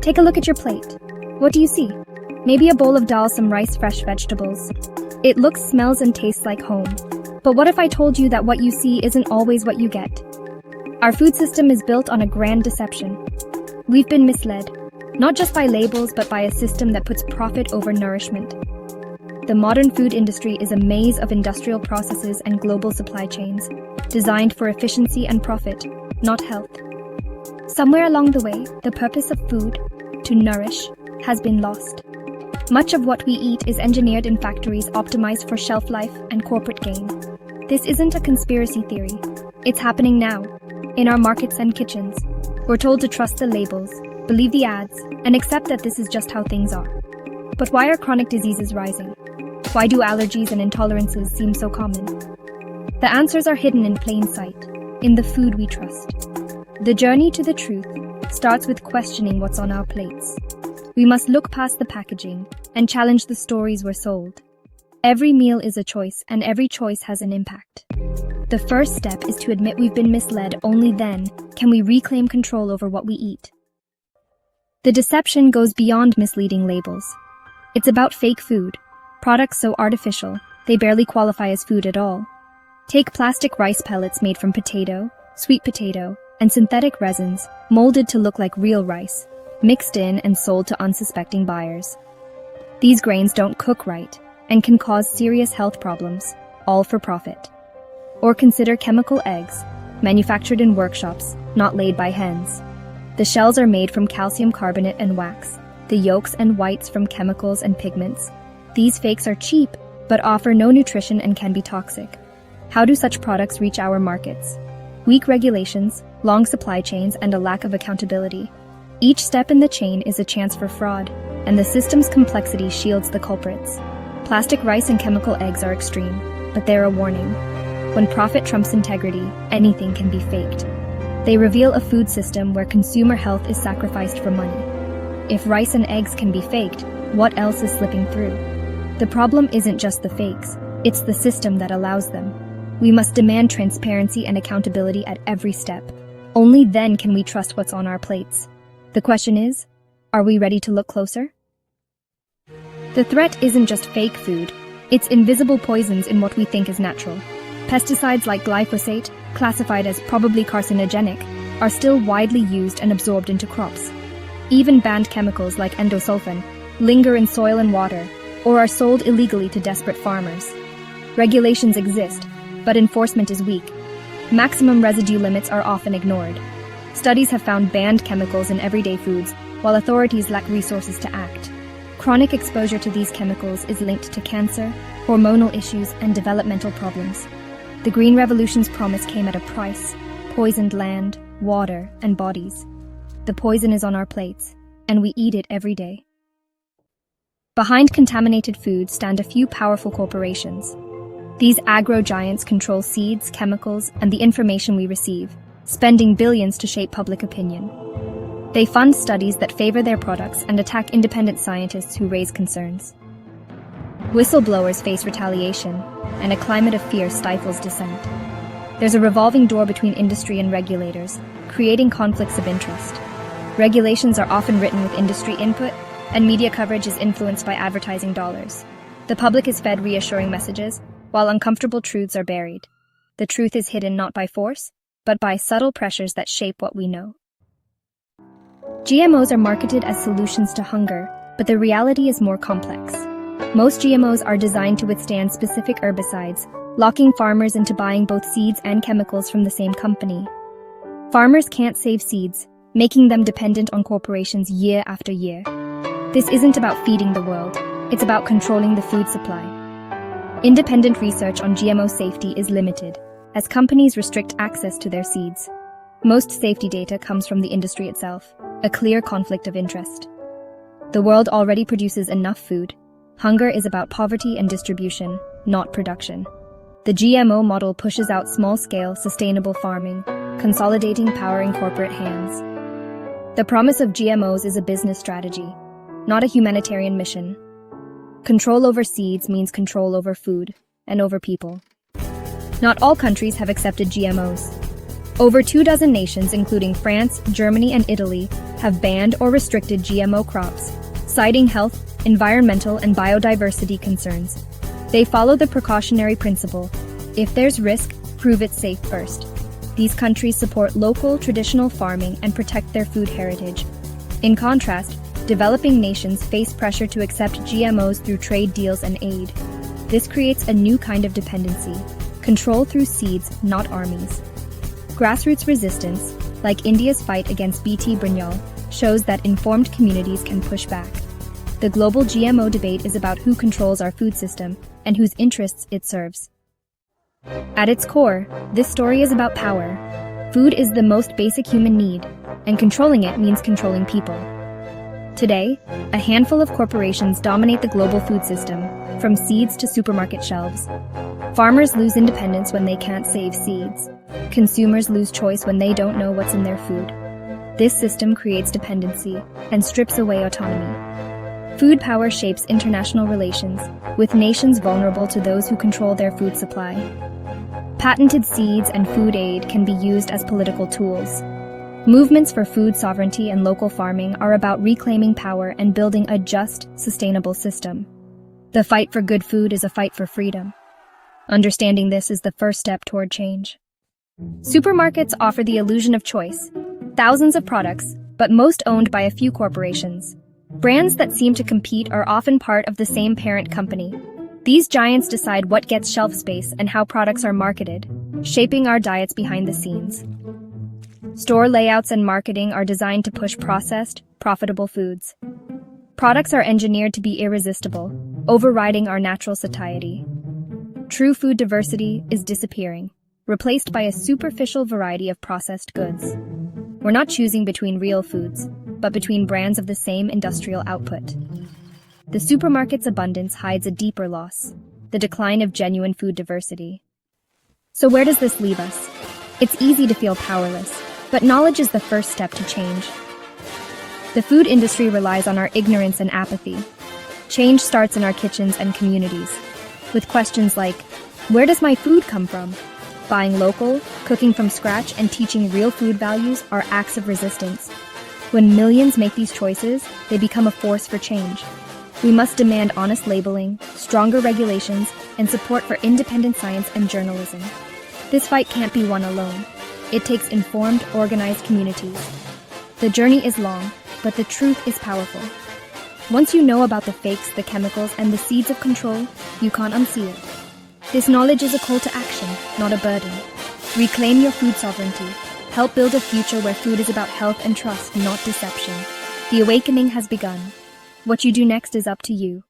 Take a look at your plate. What do you see? Maybe a bowl of dal, some rice, fresh vegetables. It looks, smells, and tastes like home. But what if I told you that what you see isn't always what you get? Our food system is built on a grand deception. We've been misled, not just by labels, but by a system that puts profit over nourishment. The modern food industry is a maze of industrial processes and global supply chains, designed for efficiency and profit, not health. Somewhere along the way, the purpose of food, to nourish, has been lost. Much of what we eat is engineered in factories optimized for shelf life and corporate gain. This isn't a conspiracy theory. It's happening now, in our markets and kitchens. We're told to trust the labels, believe the ads, and accept that this is just how things are. But why are chronic diseases rising? Why do allergies and intolerances seem so common? The answers are hidden in plain sight, in the food we trust. The journey to the truth starts with questioning what's on our plates. We must look past the packaging and challenge the stories we're sold. Every meal is a choice, and every choice has an impact. The first step is to admit we've been misled. Only then can we reclaim control over what we eat. The deception goes beyond misleading labels. It's about fake food, products so artificial, they barely qualify as food at all. Take plastic rice pellets made from potato, sweet potato, and synthetic resins, molded to look like real rice, mixed in and sold to unsuspecting buyers. These grains don't cook right and can cause serious health problems, all for profit. Or consider chemical eggs, manufactured in workshops, not laid by hens. The shells are made from calcium carbonate and wax, the yolks and whites from chemicals and pigments. These fakes are cheap, but offer no nutrition and can be toxic. How do such products reach our markets? Weak regulations, long supply chains, and a lack of accountability. Each step in the chain is a chance for fraud, and the system's complexity shields the culprits. Plastic rice and chemical eggs are extreme, but they're a warning. When profit trumps integrity, anything can be faked. They reveal a food system where consumer health is sacrificed for money. If rice and eggs can be faked, what else is slipping through? The problem isn't just the fakes, it's the system that allows them. We must demand transparency and accountability at every step. Only then can we trust what's on our plates. The question is, are we ready to look closer? The threat isn't just fake food, it's invisible poisons in what we think is natural. Pesticides like glyphosate, classified as probably carcinogenic, are still widely used and absorbed into crops. Even banned chemicals like endosulfan linger in soil and water, or are sold illegally to desperate farmers. Regulations exist, but enforcement is weak. Maximum residue limits are often ignored. Studies have found banned chemicals in everyday foods, while authorities lack resources to act. Chronic exposure to these chemicals is linked to cancer, hormonal issues, and developmental problems. The Green Revolution's promise came at a price: poisoned land, water, and bodies. The poison is on our plates, and we eat it every day. Behind contaminated food stand a few powerful corporations. These agro-giants control seeds, chemicals, and the information we receive, spending billions to shape public opinion. They fund studies that favor their products and attack independent scientists who raise concerns. Whistleblowers face retaliation, and a climate of fear stifles dissent. There's a revolving door between industry and regulators, creating conflicts of interest. Regulations are often written with industry input, and media coverage is influenced by advertising dollars. The public is fed reassuring messages, while uncomfortable truths are buried. The truth is hidden not by force, but by subtle pressures that shape what we know. GMOs are marketed as solutions to hunger, but the reality is more complex. Most GMOs are designed to withstand specific herbicides, locking farmers into buying both seeds and chemicals from the same company. Farmers can't save seeds, making them dependent on corporations year after year. This isn't about feeding the world, it's about controlling the food supply. Independent research on GMO safety is limited, as companies restrict access to their seeds. Most safety data comes from the industry itself, a clear conflict of interest. The world already produces enough food. Hunger is about poverty and distribution, not production. The GMO model pushes out small-scale, sustainable farming, consolidating power in corporate hands. The promise of GMOs is a business strategy, not a humanitarian mission. Control over seeds means control over food, and over people. Not all countries have accepted GMOs. Over 24 nations, including France, Germany, and Italy, have banned or restricted GMO crops, citing health, environmental, and biodiversity concerns. They follow the precautionary principle: if there's risk, prove it safe first. These countries support local, traditional farming and protect their food heritage. In contrast, developing nations face pressure to accept GMOs through trade deals and aid. This creates a new kind of dependency: control through seeds, not armies. Grassroots resistance, like India's fight against Bt Brinjal, shows that informed communities can push back. The global GMO debate is about who controls our food system and whose interests it serves. At its core, this story is about power. Food is the most basic human need, and controlling it means controlling people. Today, a handful of corporations dominate the global food system, from seeds to supermarket shelves. Farmers lose independence when they can't save seeds. Consumers lose choice when they don't know what's in their food. This system creates dependency and strips away autonomy. Food power shapes international relations, with nations vulnerable to those who control their food supply. Patented seeds and food aid can be used as political tools. Movements for food sovereignty and local farming are about reclaiming power and building a just, sustainable system. The fight for good food is a fight for freedom. Understanding this is the first step toward change. Supermarkets offer the illusion of choice. Thousands of products, but most owned by a few corporations. Brands that seem to compete are often part of the same parent company. These giants decide what gets shelf space and how products are marketed, shaping our diets behind the scenes. Store layouts and marketing are designed to push processed, profitable foods. Products are engineered to be irresistible, overriding our natural satiety. True food diversity is disappearing, replaced by a superficial variety of processed goods. We're not choosing between real foods, but between brands of the same industrial output. The supermarket's abundance hides a deeper loss: the decline of genuine food diversity. So where does this leave us? It's easy to feel powerless, but knowledge is the first step to change. The food industry relies on our ignorance and apathy. Change starts in our kitchens and communities, with questions like, where does my food come from? Buying local, cooking from scratch, and teaching real food values are acts of resistance. When millions make these choices, they become a force for change. We must demand honest labeling, stronger regulations, and support for independent science and journalism. This fight can't be won alone. It takes informed, organized communities. The journey is long, but the truth is powerful. Once you know about the fakes, the chemicals, and the seeds of control, you can't unsee it. This knowledge is a call to action, not a burden. Reclaim your food sovereignty. Help build a future where food is about health and trust, not deception. The awakening has begun. What you do next is up to you.